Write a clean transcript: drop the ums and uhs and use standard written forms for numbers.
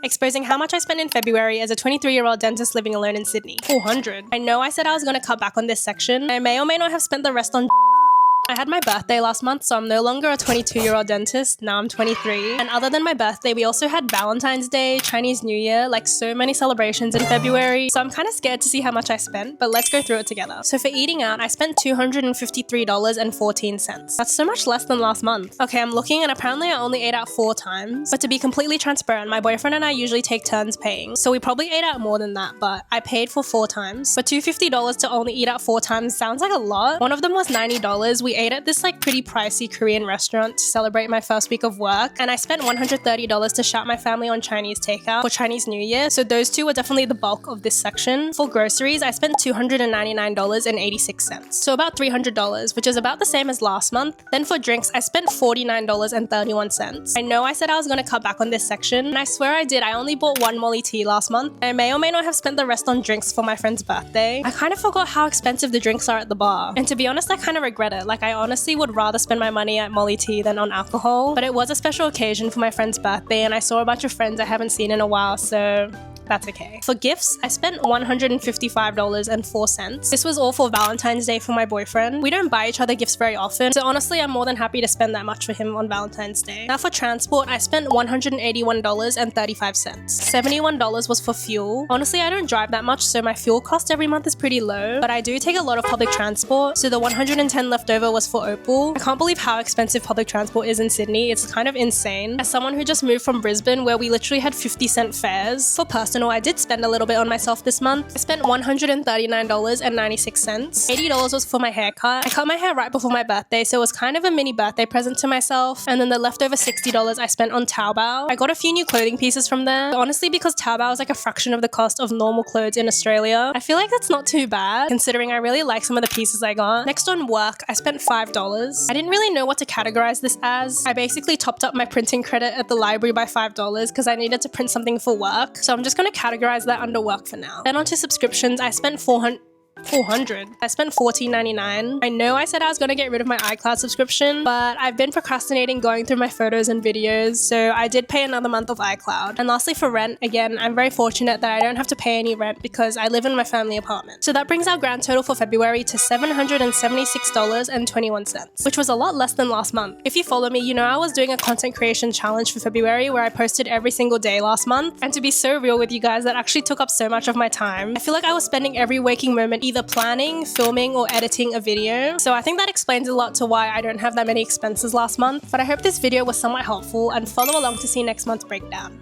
exposing how much I spent in February as a 23-year-old dentist living alone in Sydney. 400. I know I said I was going to cut back on this section. I may or may not have spent the rest on I had my birthday last month, so I'm no longer a 22-year-old dentist, now I'm 23. And other than my birthday, we also had Valentine's Day, Chinese New Year, like so many celebrations in February. So I'm kind of scared to see how much I spent, but let's go through it together. So for eating out, I spent $253.14. That's so much less than last month. Okay, I'm looking and apparently I only ate out 4 times. But to be completely transparent, my boyfriend and I usually take turns paying. So we probably ate out more than that, but I paid for 4 times. For $250 to only eat out 4 times sounds like a lot. One of them was $90. We ate at this like pretty pricey Korean restaurant to celebrate my first week of work, and I spent $130 to shout my family on Chinese takeout for Chinese New Year, so those two were definitely the bulk of this section. For groceries, I spent $299.86, so about $300, which is about the same as last month. Then for drinks, I spent $49.31. I know I said I was going to cut back on this section, and I swear I did. I only bought 1 Molly tea last month. I may or may not have spent the rest on drinks for my friend's birthday. I kind of forgot how expensive the drinks are at the bar, and to be honest, I kind of regret it. Like, I honestly would rather spend my money at Molly tea than on alcohol, but it was a special occasion for my friend's birthday and I saw a bunch of friends I haven't seen in a while, so that's okay. For gifts, I spent $155.04. This was all for Valentine's Day for my boyfriend. We don't buy each other gifts very often, so honestly, I'm more than happy to spend that much for him on Valentine's Day. Now for transport, I spent $181.35. $71 was for fuel. Honestly, I don't drive that much, so my fuel cost every month is pretty low, but I do take a lot of public transport, so the $110 left over was for Opal. I can't believe how expensive public transport is in Sydney. It's kind of insane. As someone who just moved from Brisbane, where we literally had 50-cent fares, for personal, I did spend a little bit on myself this month. I spent $139.96. $80 was for my haircut. I cut my hair right before my birthday, so it was kind of a mini birthday present to myself. And then the leftover $60 I spent on Taobao. I got a few new clothing pieces from there. Honestly, because Taobao is like a fraction of the cost of normal clothes in Australia, I feel like that's not too bad, considering I really like some of the pieces I got. Next on work, I spent $5. I didn't really know what to categorize this as. I basically topped up my printing credit at the library by $5 because I needed to print something for work. So I'm just going to categorize that under work for now. Then onto subscriptions, I spent $400. I spent $14.99. I know I said I was going to get rid of my iCloud subscription, but I've been procrastinating going through my photos and videos, so I did pay another month of iCloud. And lastly, for rent, again, I'm very fortunate that I don't have to pay any rent because I live in my family apartment. So that brings our grand total for February to $776.21, which was a lot less than last month. If you follow me, you know I was doing a content creation challenge for February where I posted every single day last month, and to be so real with you guys, that actually took up so much of my time. I feel like I was spending every waking moment either planning, filming, or editing a video. So I think that explains a lot to why I don't have that many expenses last month. But I hope this video was somewhat helpful, and follow along to see next month's breakdown.